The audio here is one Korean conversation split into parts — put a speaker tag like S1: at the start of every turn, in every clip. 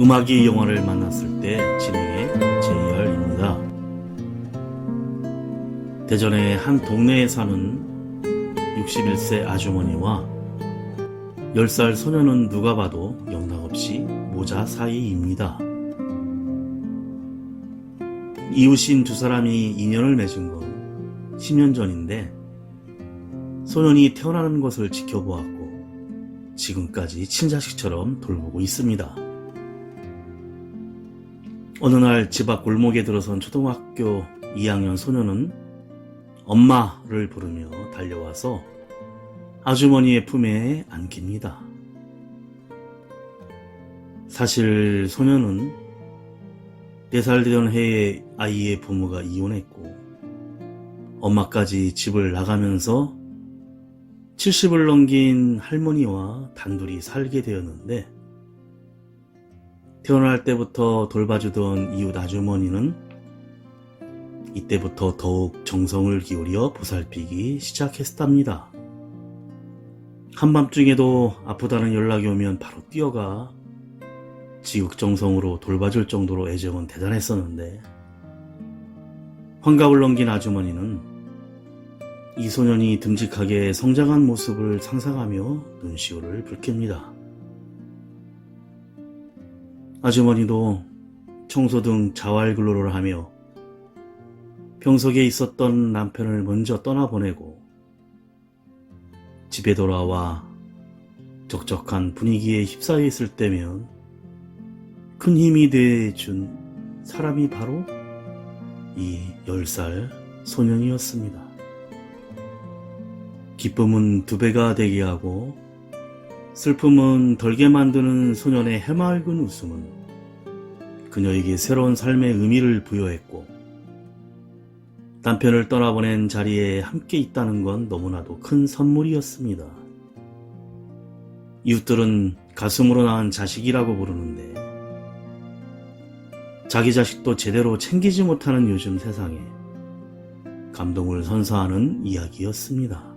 S1: 음악이 영화를 만났을 때 진행의 JR입니다. 대전의 한 동네에 사는 61세 아주머니와 10살 소녀는 누가 봐도 영락없이 모자 사이입니다. 이웃인 두 사람이 인연을 맺은 건 10년 전인데 소년이 태어나는 것을 지켜보았고 지금까지 친자식처럼 돌보고 있습니다. 어느 날 집 앞 골목에 들어선 초등학교 2학년 소녀는 엄마를 부르며 달려와서 아주머니의 품에 안깁니다. 사실 소녀는 4살 되던 해에 아이의 부모가 이혼했고 엄마까지 집을 나가면서 70을 넘긴 할머니와 단둘이 살게 되었는데 태어날 때부터 돌봐주던 이웃 아주머니는 이때부터 더욱 정성을 기울여 보살피기 시작했답니다. 한밤중에도 아프다는 연락이 오면 바로 뛰어가 지극정성으로 돌봐줄 정도로 애정은 대단했었는데 환갑을 넘긴 아주머니는 이 소년이 듬직하게 성장한 모습을 상상하며 눈시울을 붉힙니다. 아주머니도 청소 등 자활근로를 하며 병석에 있었던 남편을 먼저 떠나보내고 집에 돌아와 적적한 분위기에 휩싸여 있을 때면 큰 힘이 돼준 사람이 바로 이 10살 소년이었습니다. 기쁨은 2배가 되게 하고 슬픔은 덜게 만드는 소년의 해맑은 웃음은 그녀에게 새로운 삶의 의미를 부여했고 남편을 떠나보낸 자리에 함께 있다는 건 너무나도 큰 선물이었습니다. 이웃들은 가슴으로 낳은 자식이라고 부르는데 자기 자식도 제대로 챙기지 못하는 요즘 세상에 감동을 선사하는 이야기였습니다.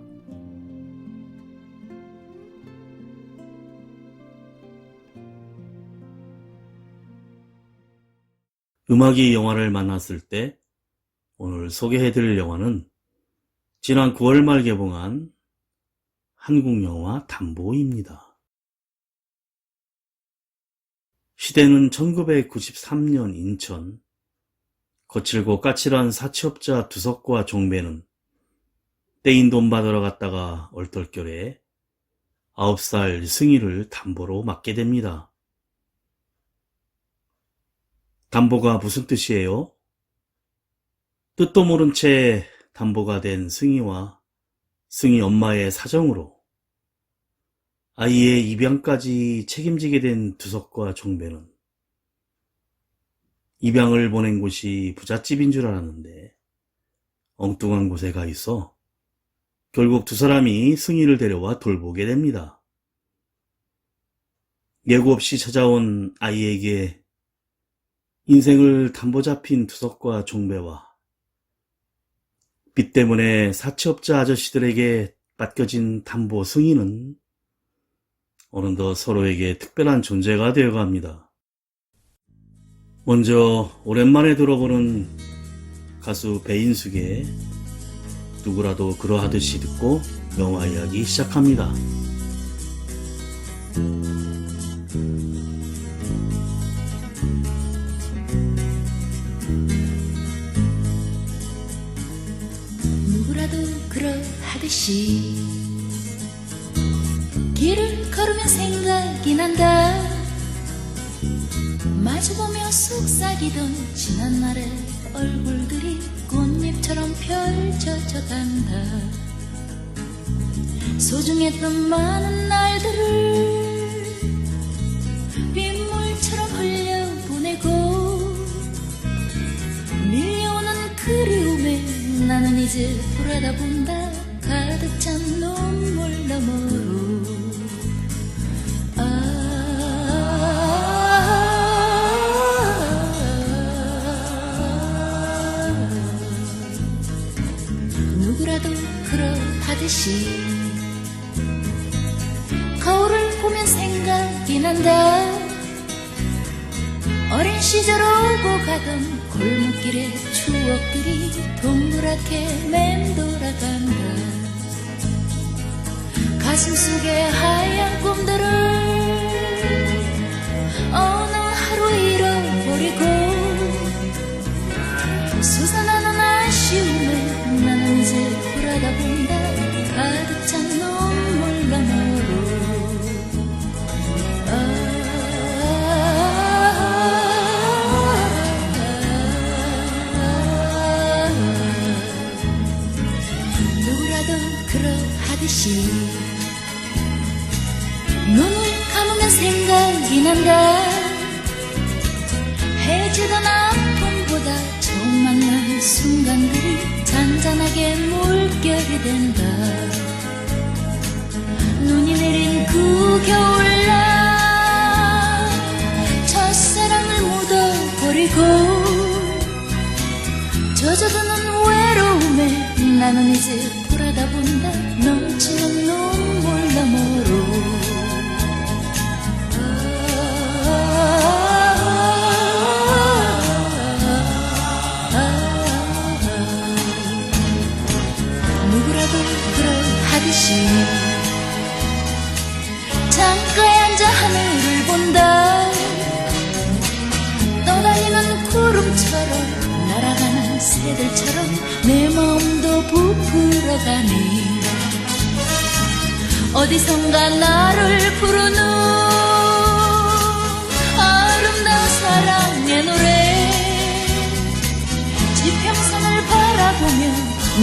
S1: 음악이 영화를 만났을 때 오늘 소개해드릴 영화는 지난 9월 말 개봉한 한국 영화 담보입니다. 시대는 1993년 인천. 거칠고 까칠한 사채업자 두석과 종배는 떼인 돈 받으러 갔다가 얼떨결에 9살 승희를 담보로 맡게 됩니다. 담보가 무슨 뜻이에요? 뜻도 모른 채 담보가 된 승희와 승희 엄마의 사정으로 아이의 입양까지 책임지게 된 두석과 종배는 입양을 보낸 곳이 부잣집인 줄 알았는데 엉뚱한 곳에 가 있어 결국 두 사람이 승희를 데려와 돌보게 됩니다. 예고 없이 찾아온 아이에게 인생을 담보 잡힌 두석과 종배와 빚 때문에 사채업자 아저씨들에게 맡겨진 담보 승희는 어느덧 서로에게 특별한 존재가 되어갑니다. 먼저 오랜만에 들어보는 가수 배인숙의 누구라도 그러하듯이 듣고 영화 이야기 시작합니다.
S2: 누구라도 그러하듯이 길을 걸으면 생각이 난다. 마주보며 속삭이던 지난날의 얼굴들이 꽃잎처럼 펼쳐져 간다. 소중했던 많은 날들을 빗물처럼 흘려보내고 밀려오는 그리움에 나는 이제 돌아다본다. 가득 찬 눈물 너머로 누구라도 그러하듯이 거울을 보면 생각이 난다. 어린 시절 오고 가던 골목길의 추억들이 동그랗게 맴돌아간다. 가슴 속에 하얀 꿈들을 어느 하루 잃어버리고 솟아나는 아쉬움에 나는 이제 돌아다 본다. 가득 찬 눈물 너머로. 누구라도 그러하듯이 눈을 감으면 생각이 난다. 해지던 아픔보다 처음 만난 순간들이 잔잔하게 물결이 된다. 눈이 내린 그 겨울날 첫사랑을 묻어버리고 젖어드는 외로움에 나는 이제 돌아다 본다. 넘치는 눈물 너머로. 누구라도 그러하듯이 창가에 앉아 하늘을 본다. 떠다니는 구름처럼 날아가는 새들처럼 내 마음도 부풀어가네. 어디선가 나를 부르는 아름다운 사랑의 노래. 지평선을 바라보며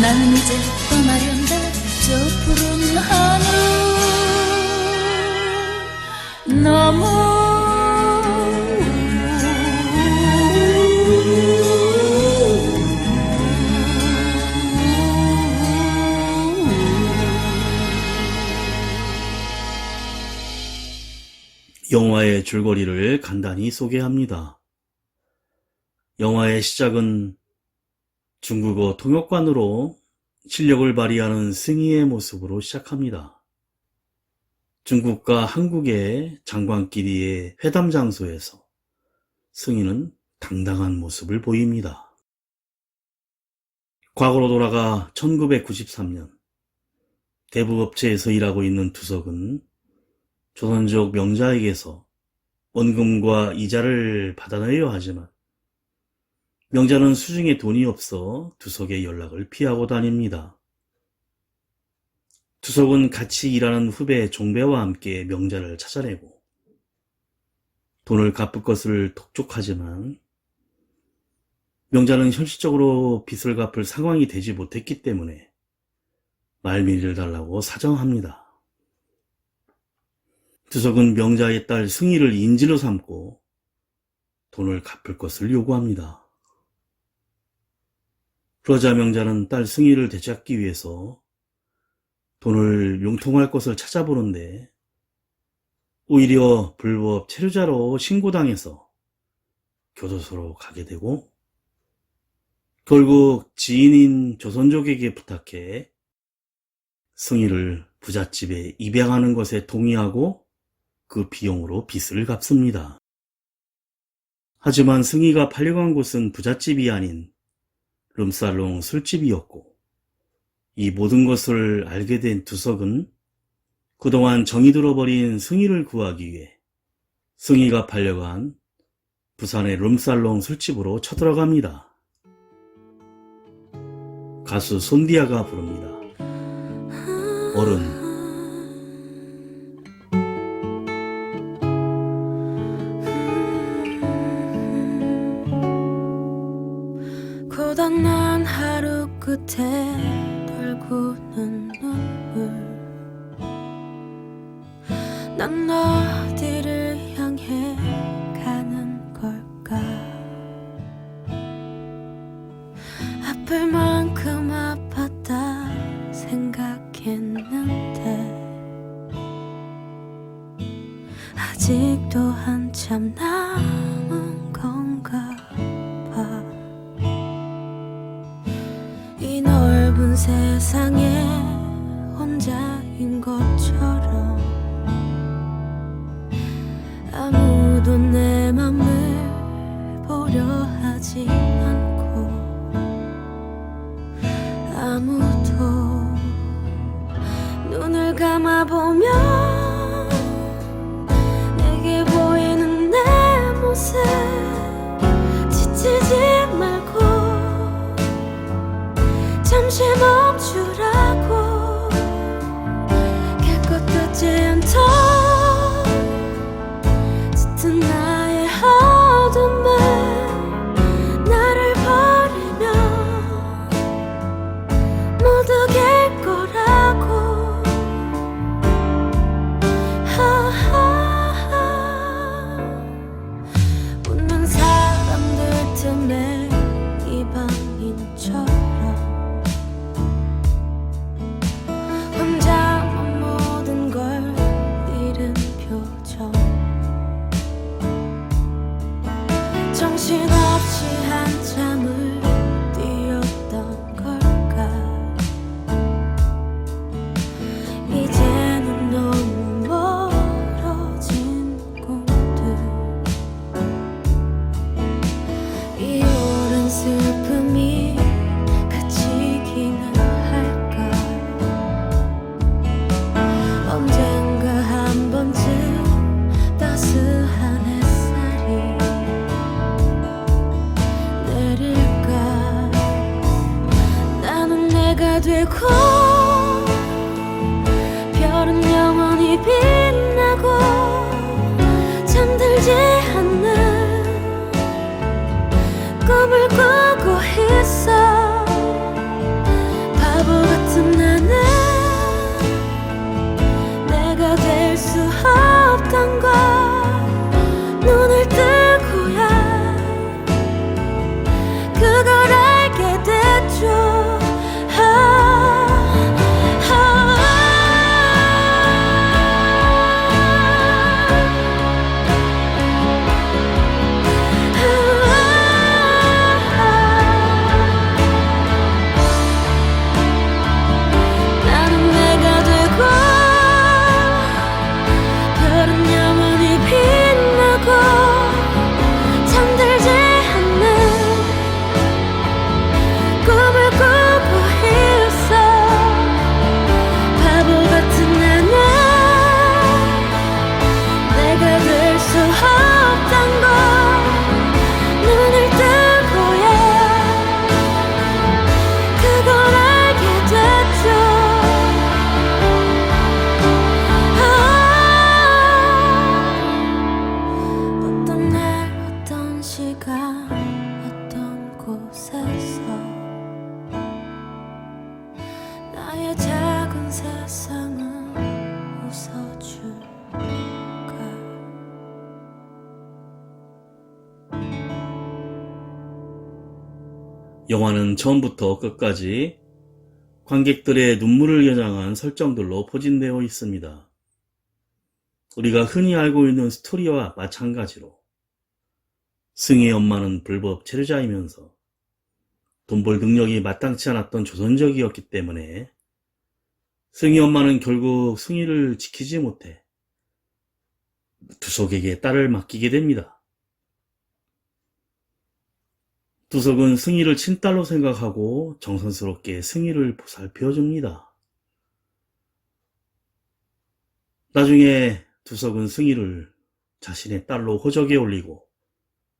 S2: 나는 이제 떠나련다. 저 푸른 하늘 너무
S1: 영화의 줄거리를 간단히 소개합니다. 영화의 시작은 중국어 통역관으로 실력을 발휘하는 승희의 모습으로 시작합니다. 중국과 한국의 장관끼리의 회담 장소에서 승희는 당당한 모습을 보입니다. 과거로 돌아가 1993년 대부업체에서 일하고 있는 두석은 조선족 명자에게서 원금과 이자를 받아내려 하지만 명자는 수중에 돈이 없어 두석의 연락을 피하고 다닙니다. 두석은 같이 일하는 후배 종배와 함께 명자를 찾아내고 돈을 갚을 것을 독촉하지만 명자는 현실적으로 빚을 갚을 상황이 되지 못했기 때문에 말미를 달라고 사정합니다. 두석은 명자의 딸 승희를 인질로 삼고 돈을 갚을 것을 요구합니다. 그러자 명자는 딸 승희를 되찾기 위해서 돈을 융통할 것을 찾아보는데 오히려 불법 체류자로 신고당해서 교도소로 가게 되고 결국 지인인 조선족에게 부탁해 승희를 부잣집에 입양하는 것에 동의하고 그 비용으로 빚을 갚습니다. 하지만 승희가 팔려간 곳은 부잣집이 아닌 룸살롱 술집이었고 이 모든 것을 알게 된 두석은 그동안 정이 들어버린 승희를 구하기 위해 승희가 팔려간 부산의 룸살롱 술집으로 쳐들어갑니다. 가수 손디아가 부릅니다. 어른.
S3: 고단한 하루 끝에 돌고는 눈물. 난 어디를 향해 가는 걸까? 아플 만큼 아팠다 생각했는데 아직도 한참 남은 건가 봐. 이 넓은 세상에 혼자인 것처럼 아무도 내 맘을 감아보면 내게 보이는 내 모습 지치지 말고 잠시 멈추라고 깨끗하지 않던 짙은 나의 어둠을 나를 버리면 모두 갤 거라고 웃는 사람들 틈에 이방인처럼 혼자만 모든 걸 잃은 표정 정신없이 한참을 뛰었던 걸까 이제는 너무 멀어진 꿈들 이 오랜 슬픔이 그치기는 할까 언젠가 한 번쯤 따스한 햇살이 내릴까 나는 내가 되고 별은 영원히 빛나고 잠들지 않는 꿈을 꾸고 있어 바보 같은 나는 내가 될 수 없던 걸 눈을 뜨고야 그걸 알게 됐죠 나는 내가 되고 별은 영원히 빛나고 잠들지 않는 꿈을 꾸고 있어 바보 같은 나는 내가 될 수 없던 걸 눈을 뜨고야 그걸 알게 됐죠 어떤 날 어떤 시간 어떤 곳에서 나의 작은 세상은 웃어줄까
S1: 영화는 처음부터 끝까지 관객들의 눈물을 겨냥한 설정들로 포진되어 있습니다. 우리가 흔히 알고 있는 스토리와 마찬가지로 승희의 엄마는 불법 체류자이면서 돈 벌 능력이 마땅치 않았던 조선족이었기 때문에 승희 엄마는 결국 승희를 지키지 못해 두석에게 딸을 맡기게 됩니다. 두석은 승희를 친딸로 생각하고 정성스럽게 승희를 보살펴줍니다. 나중에 두석은 승희를 자신의 딸로 호적에 올리고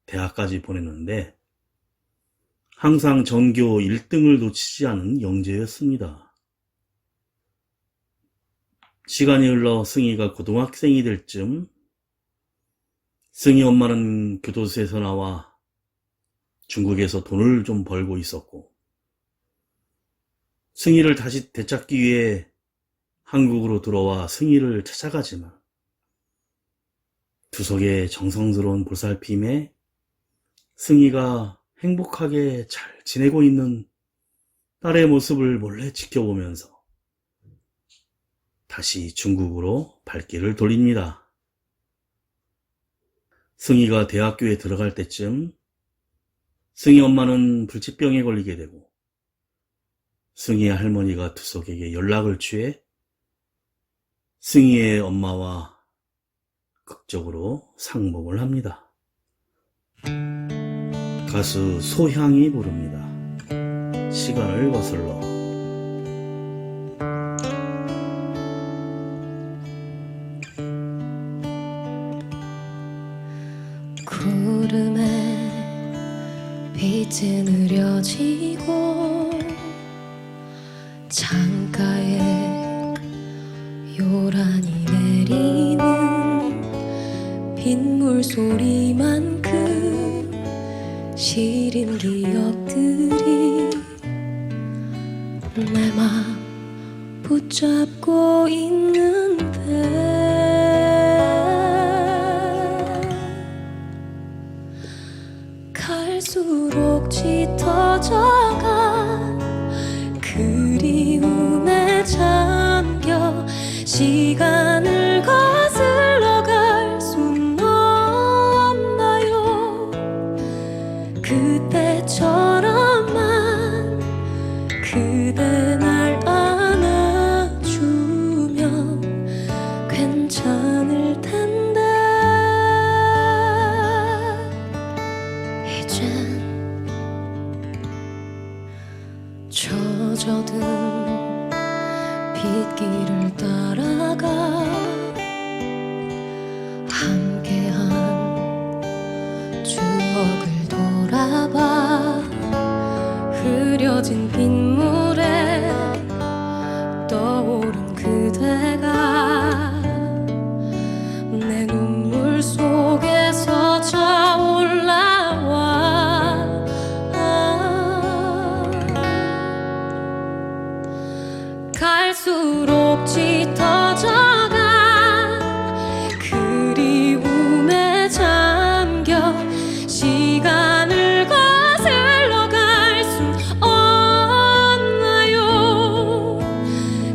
S1: 대학까지 보냈는데 항상 전교 1등을 놓치지 않은 영재였습니다. 시간이 흘러 승희가 고등학생이 될 즈음 승희 엄마는 교도소에서 나와 중국에서 돈을 좀 벌고 있었고 승희를 다시 되찾기 위해 한국으로 들어와 승희를 찾아가지만 두석의 정성스러운 보살핌에 승희가 행복하게 잘 지내고 있는 딸의 모습을 몰래 지켜보면서 다시 중국으로 발길을 돌립니다. 승희가 대학교에 들어갈 때쯤 승희 엄마는 불치병에 걸리게 되고 승희의 할머니가 두석에게 연락을 취해 승희의 엄마와 극적으로 상봉을 합니다. 가수 소향이 부릅니다. 시간을 거슬러.
S3: 이제 느려지고 창가에 요란히 내리는 빗물 소리만큼 시린 기억들이 내 맘 붙잡고 있는데 갈수록 짙어져가 그리움에 잠겨 시간을 거슬러 갈 순 없나요? 그때처럼만 그대 날 안아주면 괜찮을 텐데 이젠 젖어든 빗길을 따라가 함께한 추억을 돌아봐 흐려진 빗물에 떠오른 그대가 내 눈물 속에서 차올라와 갈수록 짙어져가 그리움에 잠겨 시간을 거슬러 갈 순 없나요?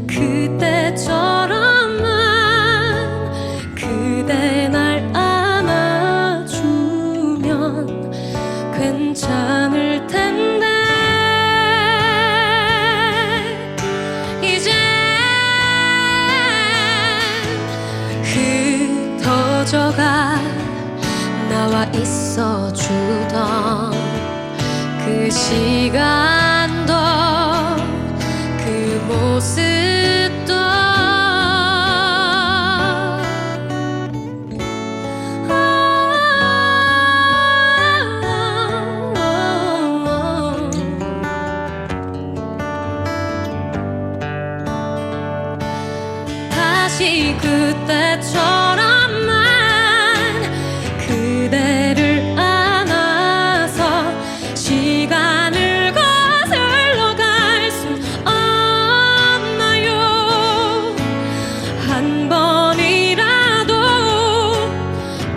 S3: 그때처럼만 그대 날 안아주면 괜찮을 텐데 이젠 흩어져가 나와 있어주던 그 시간도 그 모습도 다시 그때처럼만 그대를 안아서 시간을 거슬러 갈 순 없나요? 한 번이라도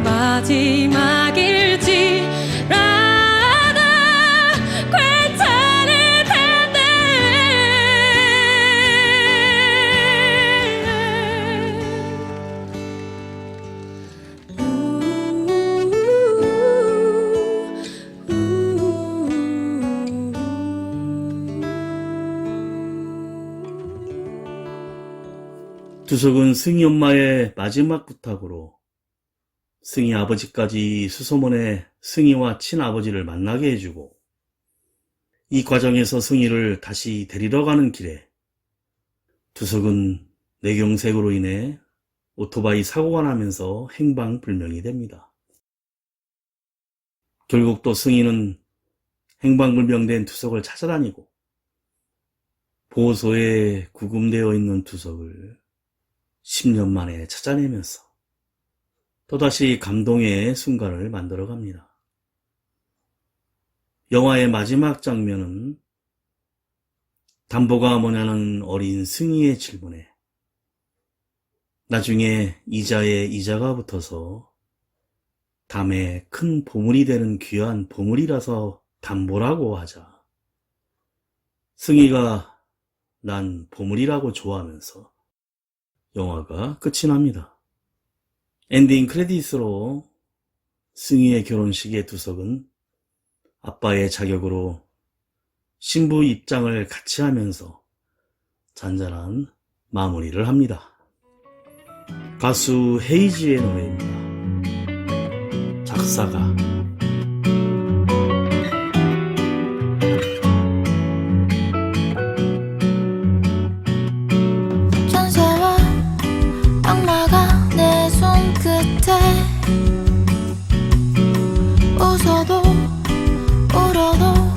S3: 마지막일지라도 괜찮을 텐데
S1: 두석은 승희 엄마의 마지막 부탁으로 승희 아버지까지 수소문해 승희와 친아버지를 만나게 해주고 이 과정에서 승희를 다시 데리러 가는 길에 두석은 뇌경색으로 인해 오토바이 사고가 나면서 행방불명이 됩니다. 결국 또 승희는 행방불명된 두석을 찾아다니고 보호소에 구금되어 있는 두석을 10년 만에 찾아내면서 또다시 감동의 순간을 만들어갑니다. 영화의 마지막 장면은 담보가 뭐냐는 어린 승희의 질문에 나중에 이자에 이자가 붙어서 담에 큰 보물이 되는 귀한 보물이라서 담보라고 하자 승희가 난 보물이라고 좋아하면서 영화가 끝이 납니다. 엔딩 크레딧으로 승희의 결혼식의 두석은 아빠의 자격으로 신부 입장을 같이 하면서 잔잔한 마무리를 합니다. 가수 헤이지의 노래입니다. 작사가
S3: 전세와 악마가 내 손끝에 웃어도 울어도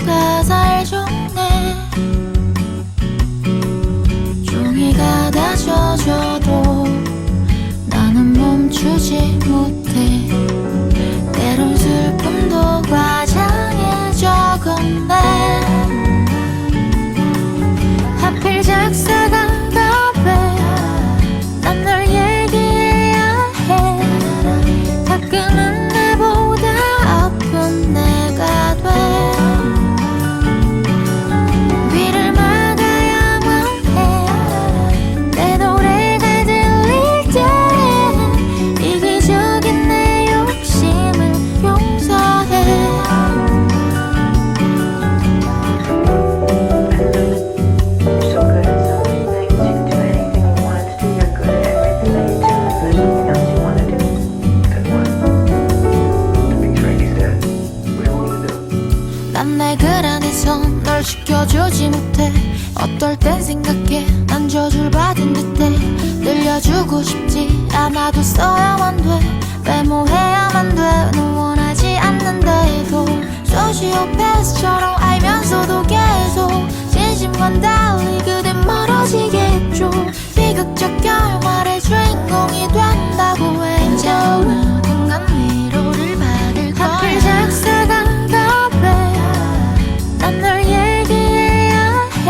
S3: 어떨 땐 생각해 난 저주를 받은 듯해 들려주고 싶지 않아도 써야만 돼 메모해야만 돼 넌 원하지 않는데도 소시오패스처럼 알면서도 계속 진심과 달리 그댄 멀어지게 했죠 비극적 결말의 주인공이 된다고 해도 어딘간 위로를 받을 거야 하필 작사가 난 널 얘기해야 해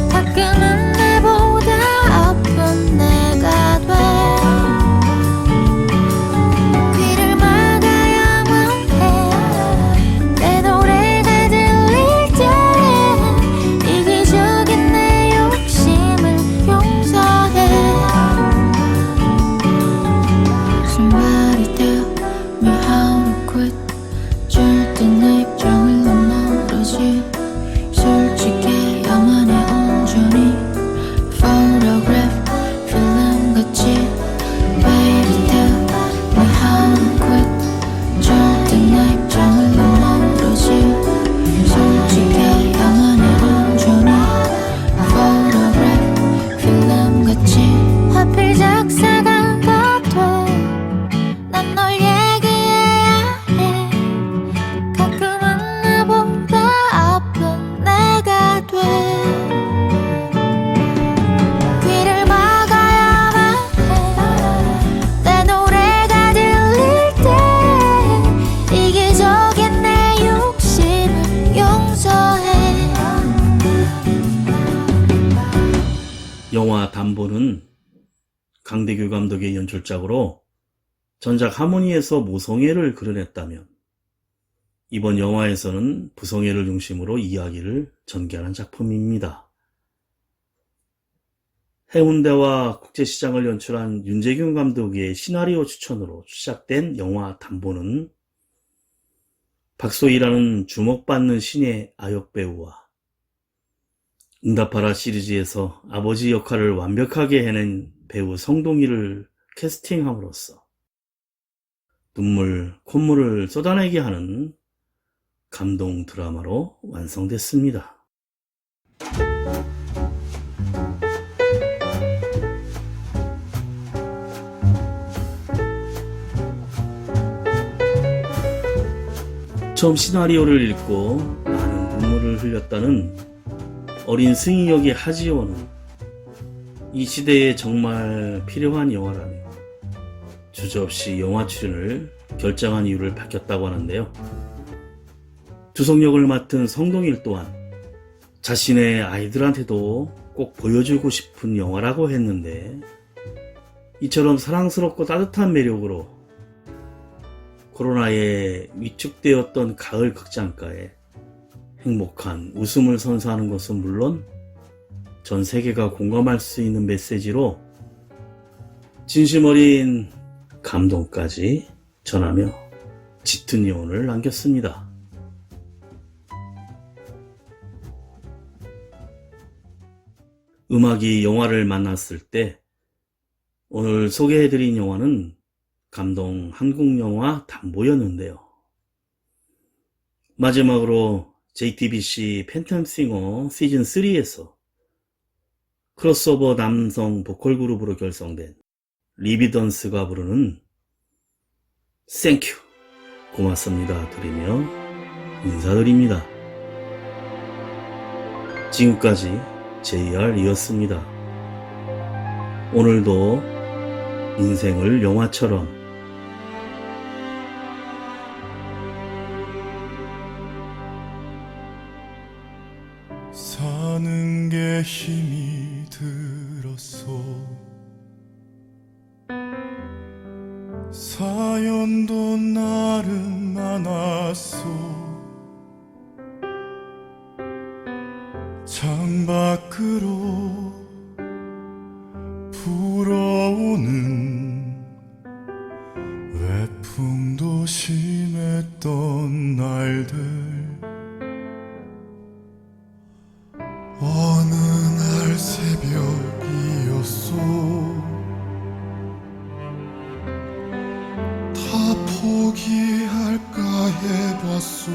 S3: 가끔은 내보다 아픈 내가 돼 귀를 막아야만 해 내 노래가 들릴 때 이기적인 내 욕심을 용서해 Somebody tell me how to quit 절대 내 입장을 넘어러지 솔직해 영원히 온전히 photograph 필름 같이 Baby tell me how to quit 절대 내 입장을 넘어러지 솔직해 영원히 온전히 photograph 필름 같이 하필 작사가 난 널 얘기해야 해 가끔은 나보다 아픈 내가 돼 귀를 막아야만 해 내 노래가 들릴 때 이기적인 내 욕심을 용서해
S1: 영화 담보는 강대규 감독의 연출작으로 전작 하모니에서 모성애를 그려냈다면 이번 영화에서는 부성애를 중심으로 이야기를 전개하는 작품입니다. 해운대와 국제시장을 연출한 윤재균 감독의 시나리오 추천으로 시작된 영화 담보는 박소희라는 주목받는 신의 아역배우와 응답하라 시리즈에서 아버지 역할을 완벽하게 해낸 배우 성동희를 캐스팅함으로써 눈물, 콧물을 쏟아내게 하는 감동 드라마로 완성됐습니다. 처음 시나리오를 읽고 많은 눈물을 흘렸다는 어린 승희 역의 하지원은 이 시대에 정말 필요한 영화라며 주저없이 영화 출연을 결정한 이유를 밝혔다고 하는데요. 주성역을 맡은 성동일 또한 자신의 아이들한테도 꼭 보여주고 싶은 영화라고 했는데 이처럼 사랑스럽고 따뜻한 매력으로 코로나에 위축되었던 가을 극장가에 행복한 웃음을 선사하는 것은 물론 전 세계가 공감할 수 있는 메시지로 진심 어린 감동까지 전하며 짙은 여운을 남겼습니다. 음악이 영화를 만났을 때 오늘 소개해드린 영화는 감동 한국영화 담보였는데요. 마지막으로 JTBC 팬텀싱어 시즌3에서 크로스오버 남성 보컬 그룹으로 결성된 리비던스가 부르는 땡큐 고맙습니다 드리며 인사드립니다. 지금까지 JR이었습니다. 오늘도 인생을 영화처럼
S4: 사는 게 힘이 들었어 사연도 나름 많았어 창밖으로 불어오는 외풍도 심했던 날들 어느 날 새벽이었어 다 포기할까 해봤어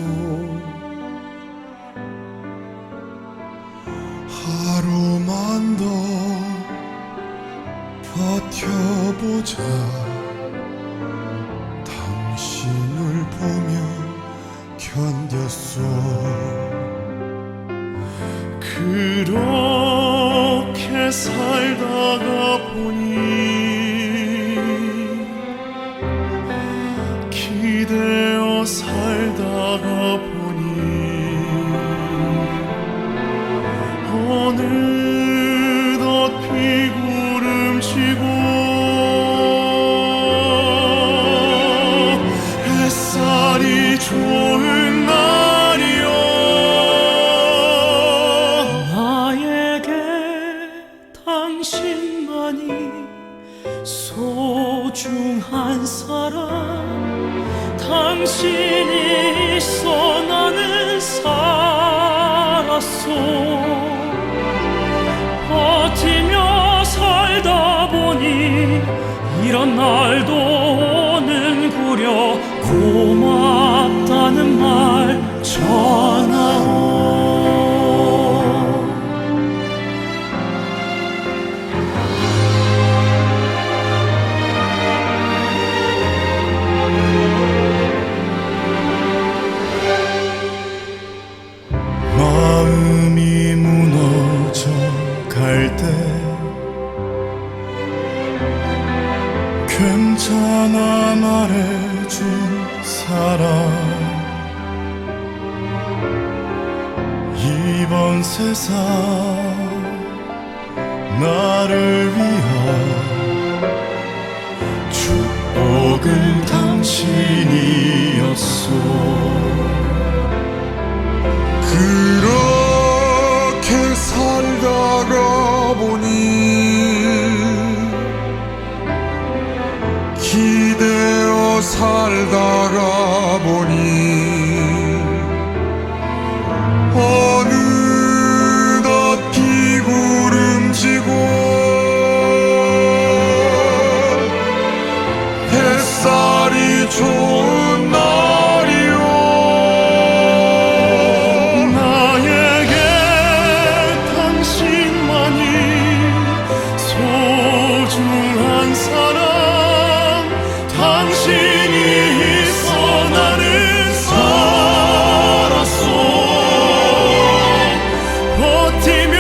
S4: 버텨보자. 당신을 보며 견뎠어. 그렇게 살다가 보니 기대어 살다가 보니 어느덧 비구름치고 햇살이 좋은 날이여. 나에게 당신만이 소중한 사람. 당신이 있어 나는 살았어. 버티며 살다 보니 이런 날도 오는구려. 고맙다는 말 전하오. 마음이 무너져 갈 때 괜찮아 말해준 사람. 이번 세상 나를 위한 축복은 당신이었소. 그렇게 살다가 보니 기대어 살다가 보니 어느덧 비구름지고 햇살이 좋은 날이요. 나에게 당신만이 소중한 사람. 당신이 있어 나는 살았어. 버티며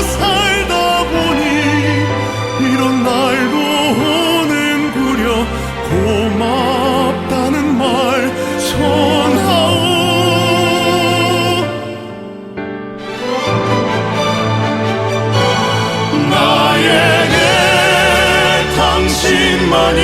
S4: 살다 보니 이런 날도 오는구려. 고맙다는 말 전하오. 나에게 당신만이